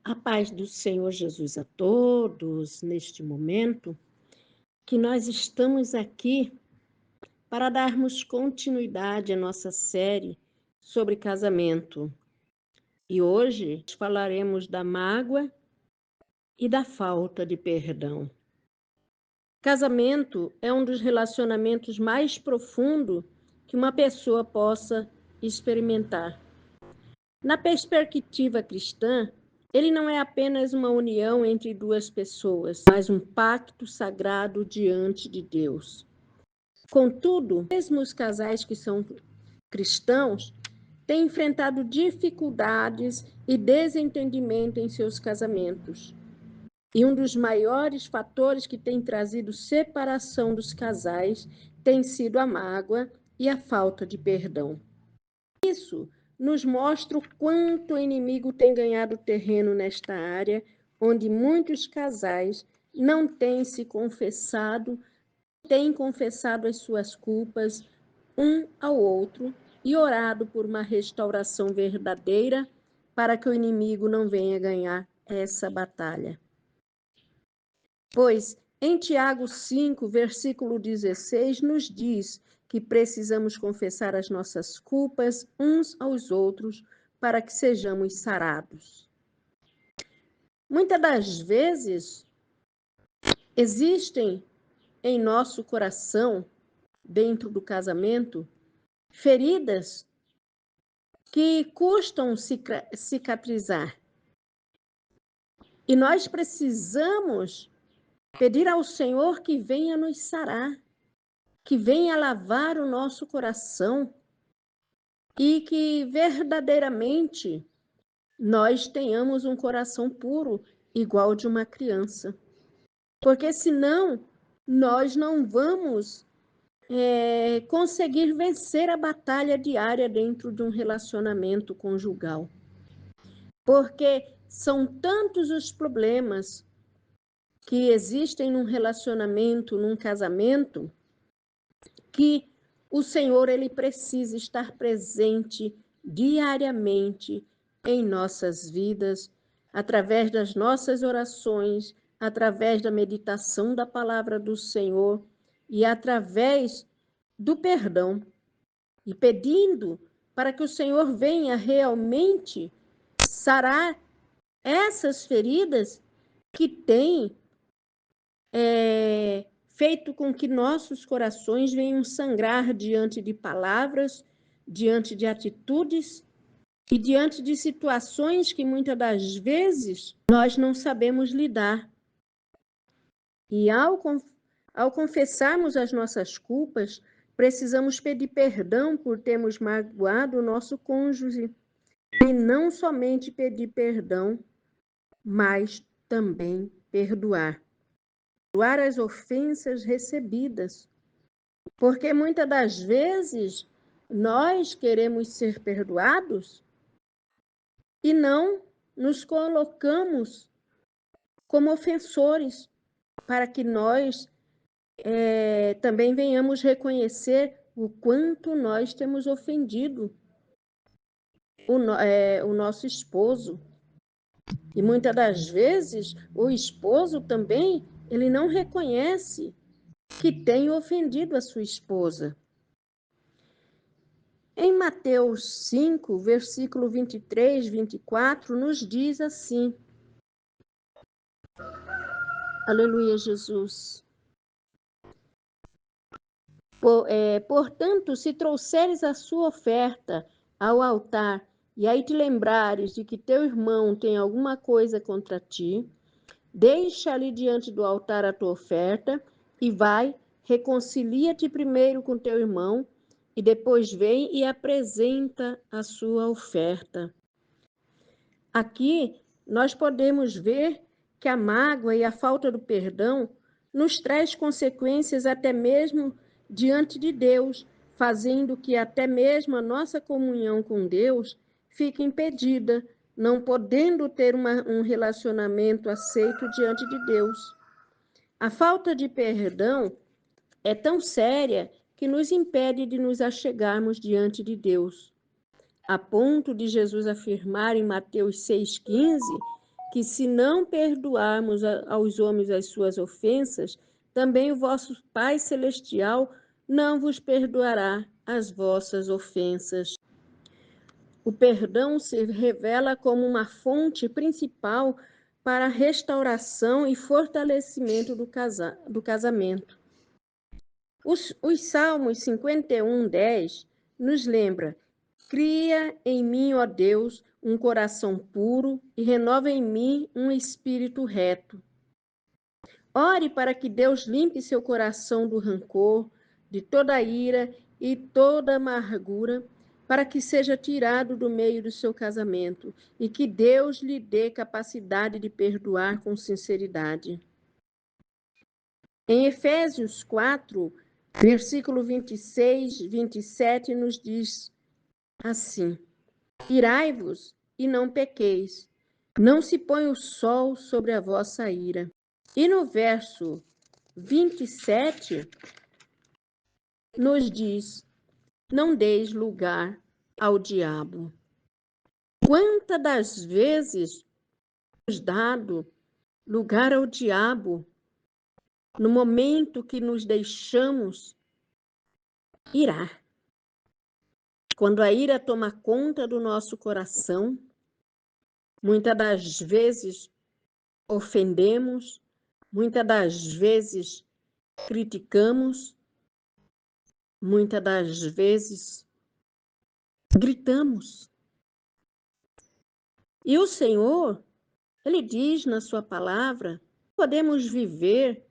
A paz do Senhor Jesus a todos, neste momento, que nós estamos aqui para darmos continuidade à nossa série sobre casamento. E hoje falaremos da mágoa e da falta de perdão. Casamento é um dos relacionamentos mais profundos que uma pessoa possa experimentar. Na perspectiva cristã, ele não é apenas uma união entre duas pessoas, mas um pacto sagrado diante de Deus. Contudo, mesmo os casais que são cristãos têm enfrentado dificuldades e desentendimento em seus casamentos. E um dos maiores fatores que tem trazido separação dos casais tem sido a mágoa e a falta de perdão. Isso nos mostra o quanto o inimigo tem ganhado terreno nesta área, onde muitos casais não têm se confessado, têm confessado as suas culpas um ao outro e orado por uma restauração verdadeira para que o inimigo não venha ganhar essa batalha. Pois em Tiago 5, versículo 16, nos diz que precisamos confessar as nossas culpas uns aos outros para que sejamos sarados. Muitas das vezes, existem em nosso coração, dentro do casamento, feridas que custam cicatrizar. E nós precisamos pedir ao Senhor que venha nos sarar, que venha lavar o nosso coração e que verdadeiramente nós tenhamos um coração puro, igual de uma criança. Porque senão nós não vamos conseguir vencer a batalha diária dentro de um relacionamento conjugal. Porque são tantos os problemas que existem num relacionamento, num casamento, que o Senhor ele precisa estar presente diariamente em nossas vidas, através das nossas orações, através da meditação da palavra do Senhor e através do perdão, e pedindo para que o Senhor venha realmente sarar essas feridas que têm feito com que nossos corações venham sangrar diante de palavras, diante de atitudes e diante de situações que muitas das vezes nós não sabemos lidar. E ao confessarmos as nossas culpas, precisamos pedir perdão por termos magoado o nosso cônjuge. E não somente pedir perdão, mas também perdoar. Perdoar as ofensas recebidas. Porque muitas das vezes nós queremos ser perdoados e não nos colocamos como ofensores, para que nós também venhamos reconhecer o quanto nós temos ofendido o nosso esposo. E muitas das vezes o esposo também, ele não reconhece que tem ofendido a sua esposa. Em Mateus 5, versículo 23, 24, nos diz assim: Aleluia, Jesus. Portanto, se trouxeres a sua oferta ao altar, e aí te lembrares de que teu irmão tem alguma coisa contra ti, deixa ali diante do altar a tua oferta e vai, reconcilia-te primeiro com teu irmão, e depois vem e apresenta a sua oferta. Aqui nós podemos ver que a mágoa e a falta do perdão nos traz consequências até mesmo diante de Deus, fazendo que até mesmo a nossa comunhão com Deus fique impedida, não podendo ter um relacionamento aceito diante de Deus. A falta de perdão é tão séria que nos impede de nos achegarmos diante de Deus, a ponto de Jesus afirmar em Mateus 6,15 que se não perdoarmos aos homens as suas ofensas, também o vosso Pai Celestial não vos perdoará as vossas ofensas. O perdão se revela como uma fonte principal para a restauração e fortalecimento do casamento. Os Salmos 51:10 nos lembra: cria em mim, ó Deus, um coração puro e renova em mim um espírito reto. Ore para que Deus limpe seu coração do rancor, de toda ira e toda amargura, para que seja tirado do meio do seu casamento e que Deus lhe dê capacidade de perdoar com sinceridade. Em Efésios 4, versículo 26, 27, nos diz assim: irai-vos e não pequeis, não se põe o sol sobre a vossa ira. E no verso 27, nos diz: não deis lugar ao diabo. Quantas das vezes nos dado lugar ao diabo no momento que nos deixamos irar? Quando a ira toma conta do nosso coração, muitas das vezes ofendemos, muitas das vezes criticamos, muitas das vezes gritamos. E o Senhor, Ele diz na sua palavra, podemos viver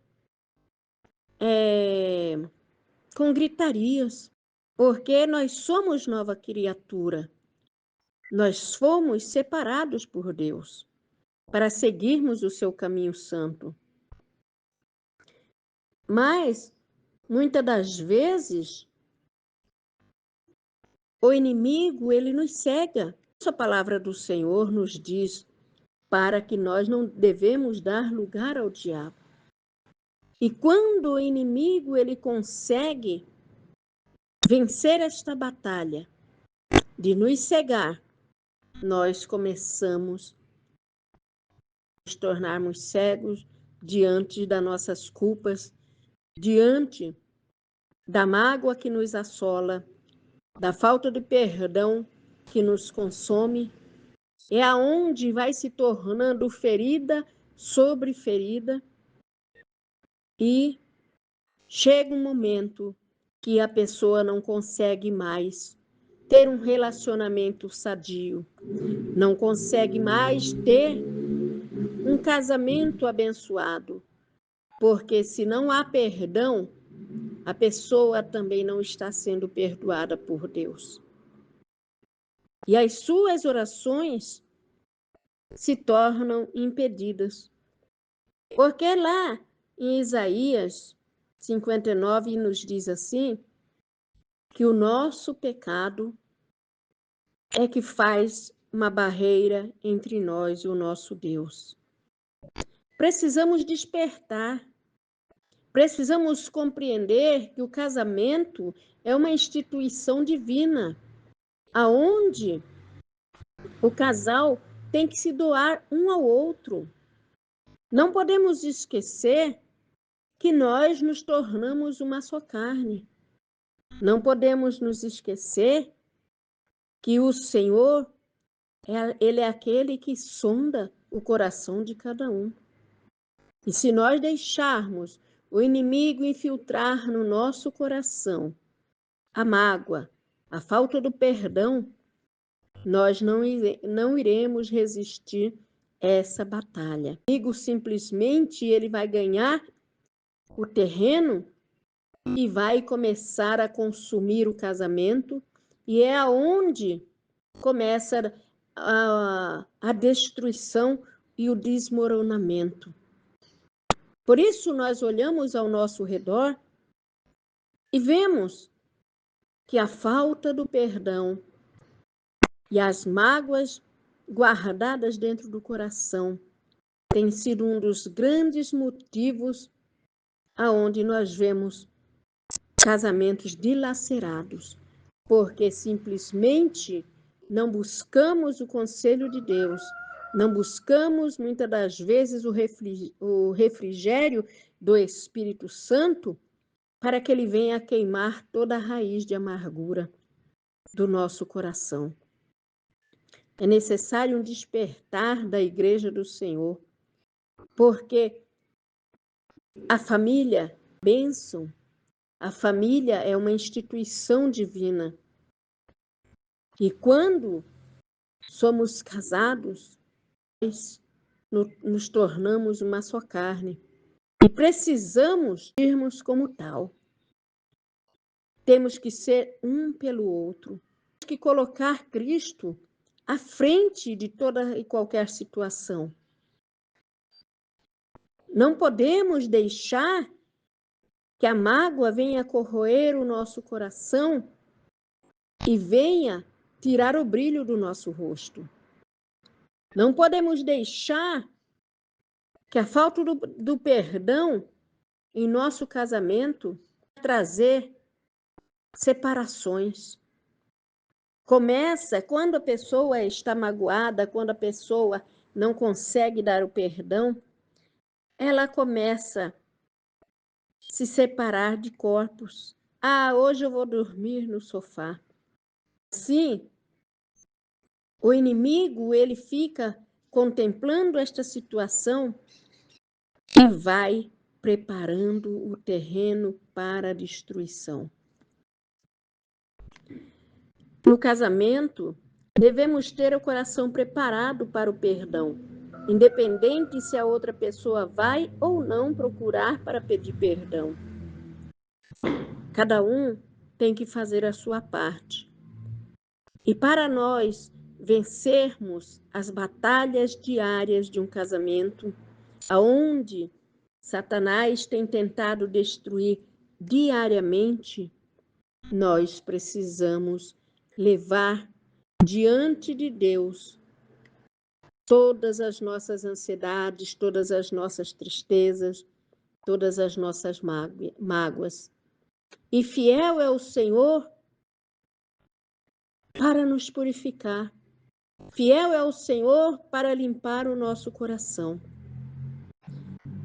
com gritarias, porque nós somos nova criatura. Nós fomos separados por Deus para seguirmos o seu caminho santo. Mas, muitas das vezes, o inimigo, ele nos cega. A palavra do Senhor nos diz para que nós não devemos dar lugar ao diabo. E quando o inimigo, ele consegue vencer esta batalha de nos cegar, nós começamos a nos tornarmos cegos diante das nossas culpas, diante da mágoa que nos assola, da falta de perdão que nos consome. É aonde vai se tornando ferida sobre ferida e chega um momento que a pessoa não consegue mais ter um relacionamento sadio, não consegue mais ter um casamento abençoado, porque se não há perdão, a pessoa também não está sendo perdoada por Deus. E as suas orações se tornam impedidas. Porque lá em Isaías 59 nos diz assim, que o nosso pecado é que faz uma barreira entre nós e o nosso Deus. Precisamos despertar. Precisamos compreender que o casamento é uma instituição divina, aonde o casal tem que se doar um ao outro. Não podemos esquecer que nós nos tornamos uma só carne. Não podemos nos esquecer que o Senhor, Ele é aquele que sonda o coração de cada um. E se nós deixarmos o inimigo infiltrar no nosso coração a mágoa, a falta do perdão, nós não iremos resistir essa batalha. O inimigo simplesmente ele vai ganhar o terreno e vai começar a consumir o casamento, e é aonde começa a destruição e o desmoronamento. Por isso, nós olhamos ao nosso redor e vemos que a falta do perdão e as mágoas guardadas dentro do coração tem sido um dos grandes motivos aonde nós vemos casamentos dilacerados, porque simplesmente não buscamos o conselho de Deus Não buscamos, muitas das vezes, o refrigério do Espírito Santo para que ele venha queimar toda a raiz de amargura do nosso coração. É necessário um despertar da Igreja do Senhor, porque a família, bênção, a família é uma instituição divina. E quando somos casados, nós nos tornamos uma só carne. E precisamos irmos como tal. Temos que ser um pelo outro. Temos que colocar Cristo à frente de toda e qualquer situação. Não podemos deixar que a mágoa venha corroer o nosso coração e venha tirar o brilho do nosso rosto. Não podemos deixar que a falta do perdão em nosso casamento trazer separações. Começa quando a pessoa está magoada, quando a pessoa não consegue dar o perdão, ela começa a se separar de corpos. Ah, hoje eu vou dormir no sofá. Sim, o inimigo, ele fica contemplando esta situação e vai preparando o terreno para a destruição. No casamento, devemos ter o coração preparado para o perdão, independente se a outra pessoa vai ou não procurar para pedir perdão. Cada um tem que fazer a sua parte. E para nós vencermos as batalhas diárias de um casamento, aonde Satanás tem tentado destruir diariamente, nós precisamos levar diante de Deus todas as nossas ansiedades, todas as nossas tristezas, todas as nossas mágoas. E fiel é o Senhor para nos purificar. Fiel é o Senhor para limpar o nosso coração.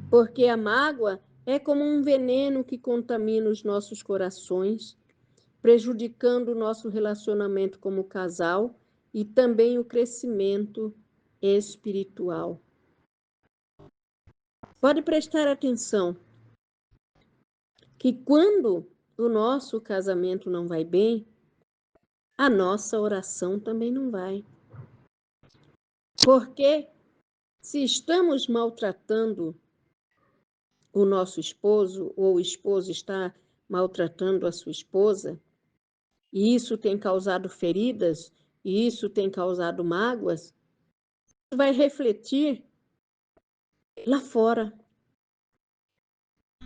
Porque a mágoa é como um veneno que contamina os nossos corações, prejudicando o nosso relacionamento como casal e também o crescimento espiritual. Pode prestar atenção que quando o nosso casamento não vai bem, a nossa oração também não vai. Porque se estamos maltratando o nosso esposo, ou o esposo está maltratando a sua esposa, e isso tem causado feridas, e isso tem causado mágoas, vai refletir lá fora.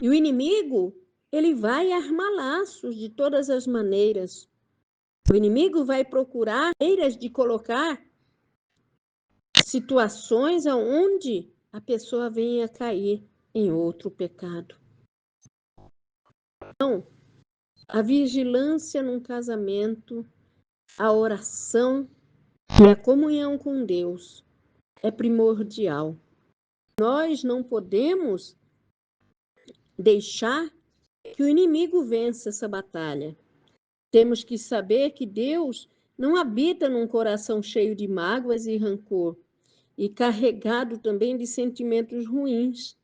E o inimigo, ele vai armar laços de todas as maneiras. O inimigo vai procurar maneiras de colocar situações onde a pessoa venha cair em outro pecado. Então, a vigilância num casamento, a oração e a comunhão com Deus é primordial. Nós não podemos deixar que o inimigo vença essa batalha. Temos que saber que Deus não habita num coração cheio de mágoas e rancor e carregado também de sentimentos ruins.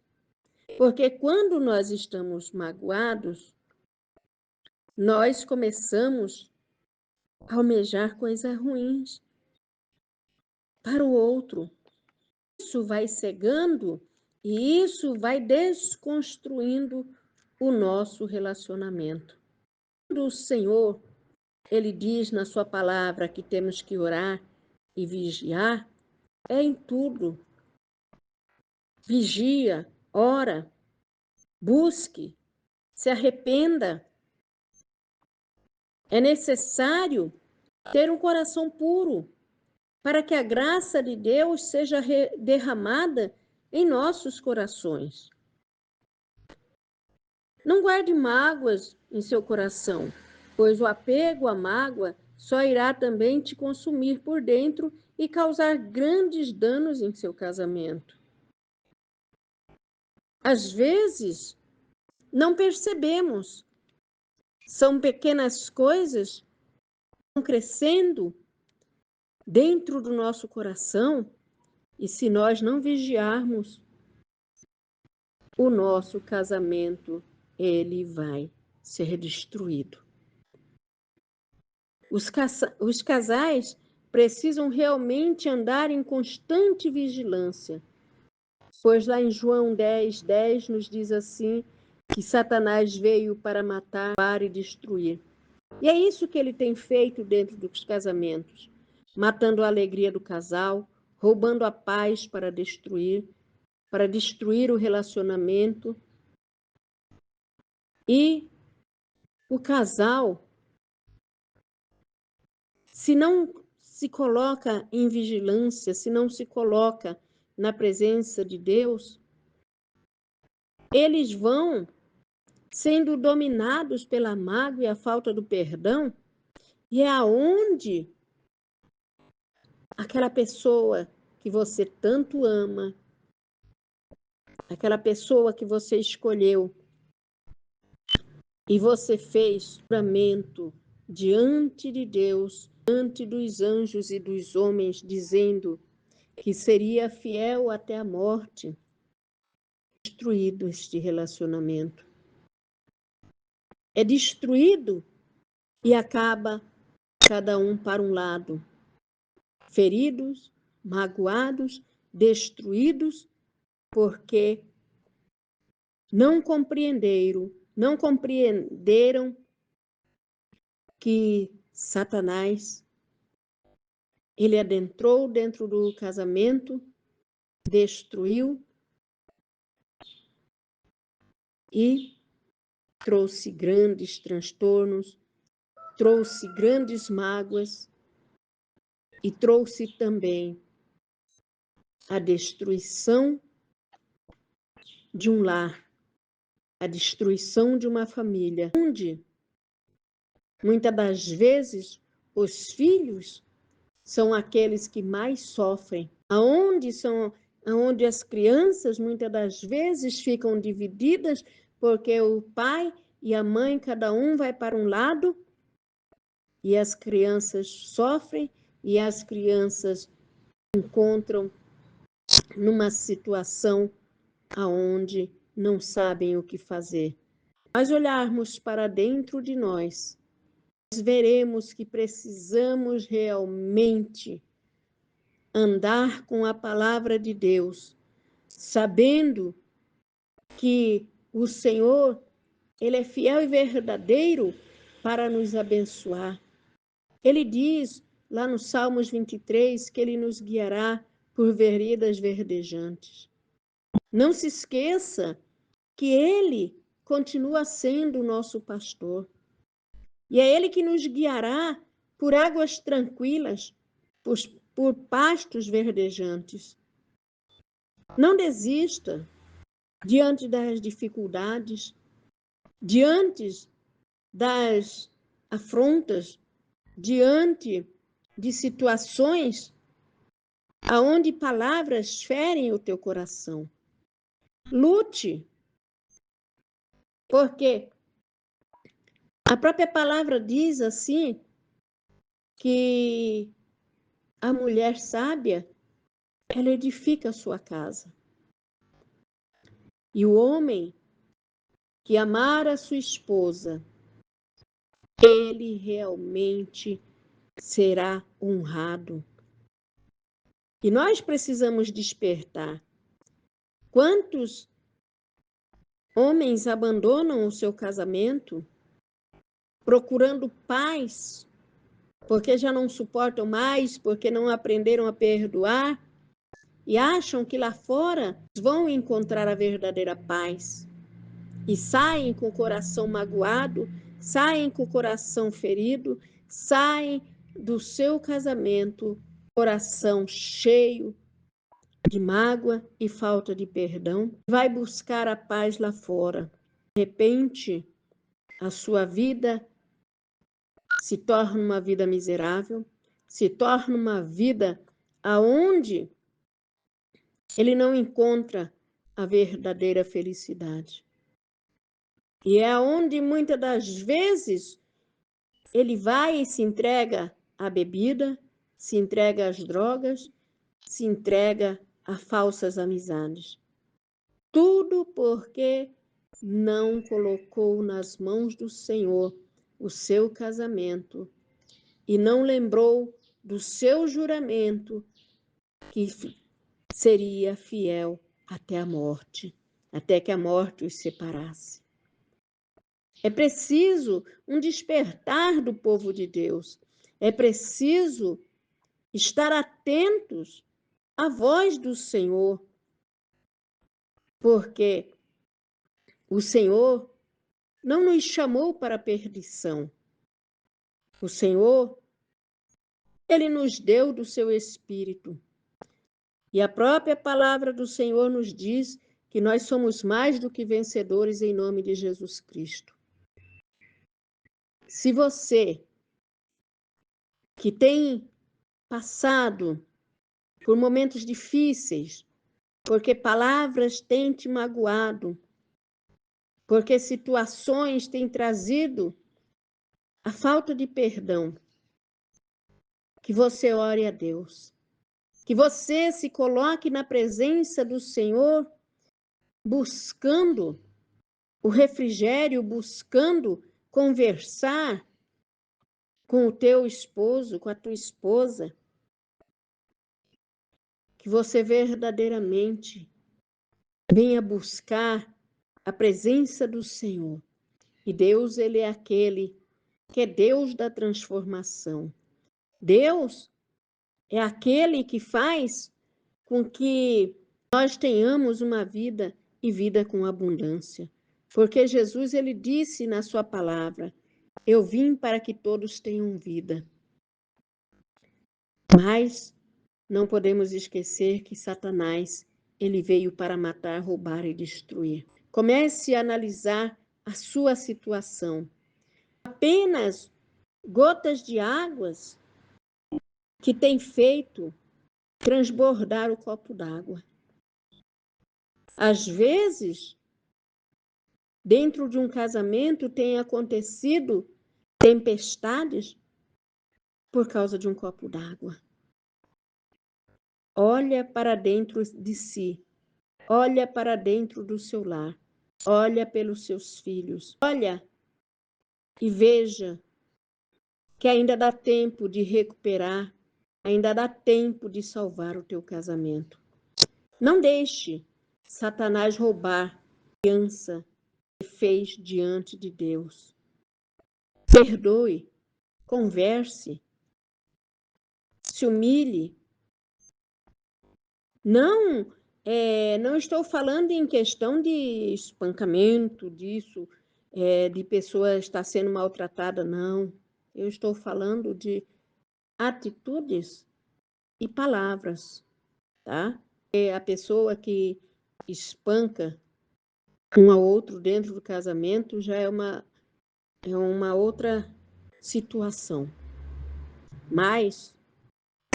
Porque quando nós estamos magoados, nós começamos a almejar coisas ruins para o outro. Isso vai cegando e isso vai desconstruindo o nosso relacionamento. Quando o Senhor, ele diz na sua palavra que temos que orar e vigiar, é em tudo. Vigia, ora, busque, se arrependa. É necessário ter um coração puro para que a graça de Deus seja derramada em nossos corações. Não guarde mágoas em seu coração, pois o apego à mágoa só irá também te consumir por dentro e causar grandes danos em seu casamento. Às vezes, não percebemos. São pequenas coisas que vão crescendo dentro do nosso coração e se nós não vigiarmos, o nosso casamento, ele vai ser destruído. Os casais precisam realmente andar em constante vigilância, pois lá em João 10:10 nos diz assim, que Satanás veio para matar, roubar e destruir. E é isso que ele tem feito dentro dos casamentos, matando a alegria do casal, roubando a paz para destruir o relacionamento. E o casal, se não se coloca em vigilância, se não se coloca na presença de Deus, eles vão sendo dominados pela mágoa e a falta do perdão, e é aonde aquela pessoa que você tanto ama, aquela pessoa que você escolheu e você fez juramento diante de Deus, diante dos anjos e dos homens, dizendo que seria fiel até a morte, destruído este relacionamento. É destruído e acaba cada um para um lado, feridos, magoados, destruídos, porque não compreenderam que Satanás, ele adentrou dentro do casamento, destruiu e trouxe grandes transtornos, trouxe grandes mágoas e trouxe também a destruição de um lar, a destruição de uma família, onde muitas das vezes os filhos são aqueles que mais sofrem, aonde as crianças muitas das vezes ficam divididas porque o pai e a mãe, cada um vai para um lado e as crianças sofrem e as crianças encontram numa situação aonde não sabem o que fazer. Mas olharmos para dentro de nós veremos que precisamos realmente andar com a palavra de Deus, sabendo que o Senhor, ele é fiel e verdadeiro para nos abençoar. Ele diz lá no Salmos 23 que ele nos guiará por veredas verdejantes. Não se esqueça que ele continua sendo o nosso pastor. E é ele que nos guiará por águas tranquilas, por pastos verdejantes. Não desista diante das dificuldades, diante das afrontas, diante de situações aonde palavras ferem o teu coração. Lute, porque a própria palavra diz assim que a mulher sábia, ela edifica a sua casa. E o homem que amar a sua esposa, ele realmente será honrado. E nós precisamos despertar. Quantos homens abandonam o seu casamento procurando paz, porque já não suportam mais, porque não aprenderam a perdoar e acham que lá fora vão encontrar a verdadeira paz. E saem com o coração magoado, saem com o coração ferido, saem do seu casamento, coração cheio de mágoa e falta de perdão, vai buscar a paz lá fora. De repente, a sua vida se torna uma vida miserável, se torna uma vida aonde ele não encontra a verdadeira felicidade. E é onde muitas das vezes ele vai e se entrega à bebida, se entrega às drogas, se entrega a falsas amizades. Tudo porque não colocou nas mãos do Senhor o seu casamento e não lembrou do seu juramento que seria fiel até a morte, até que a morte os separasse. É preciso um despertar do povo de Deus. É preciso estar atentos à voz do Senhor, porque o Senhor não nos chamou para a perdição. O Senhor, Ele nos deu do seu Espírito. E a própria palavra do Senhor nos diz que nós somos mais do que vencedores em nome de Jesus Cristo. Se você que tem passado por momentos difíceis, porque palavras têm te magoado, porque situações têm trazido a falta de perdão, que você ore a Deus, que você se coloque na presença do Senhor, buscando o refrigério, buscando conversar com o teu esposo, com a tua esposa, que você verdadeiramente venha buscar a presença do Senhor. E Deus, Ele é aquele que é Deus da transformação. Deus é aquele que faz com que nós tenhamos uma vida e vida com abundância. Porque Jesus, Ele disse na sua palavra, eu vim para que todos tenham vida. Mas não podemos esquecer que Satanás, ele veio para matar, roubar e destruir. Comece a analisar a sua situação. Apenas gotas de águas que têm feito transbordar o copo d'água. Às vezes, dentro de um casamento tem acontecido tempestades por causa de um copo d'água. Olha para dentro de si, olha para dentro do seu lar, olha pelos seus filhos, olha e veja que ainda dá tempo de recuperar, ainda dá tempo de salvar o teu casamento. Não deixe Satanás roubar a aliança que fez diante de Deus. Perdoe, converse, se humilhe. Não, não estou falando em questão de espancamento, disso, de pessoa estar sendo maltratada, não. Eu estou falando de atitudes e palavras, tá? A pessoa que espanca um ao outro dentro do casamento já é uma outra situação. Mas,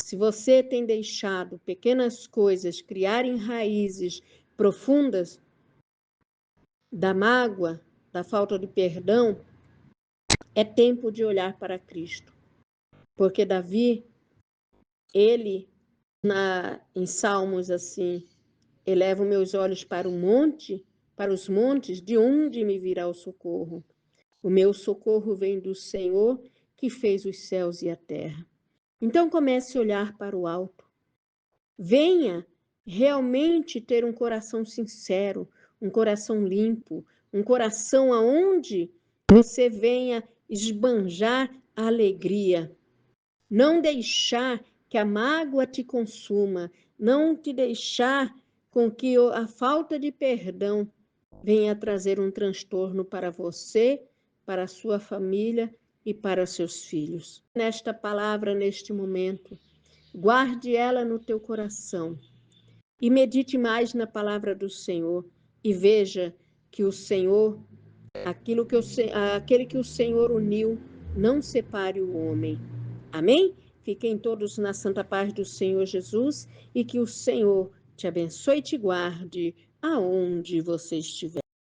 se você tem deixado pequenas coisas criarem raízes profundas da mágoa, da falta de perdão, é tempo de olhar para Cristo. Porque Davi, ele, em Salmos, assim, elevo meus olhos para o monte, para os montes, de onde me virá o socorro? O meu socorro vem do Senhor, que fez os céus e a terra. Então comece a olhar para o alto. Venha realmente ter um coração sincero, um coração limpo, um coração aonde você venha esbanjar a alegria. Não deixar que a mágoa te consuma, não te deixar com que a falta de perdão venha trazer um transtorno para você, para a sua família e para seus filhos. Nesta palavra, neste momento, guarde ela no teu coração e medite mais na palavra do Senhor e veja que o Senhor, aquele que o Senhor uniu, não separe o homem. Amém? Fiquem todos na santa paz do Senhor Jesus e que o Senhor te abençoe e te guarde aonde você estiver.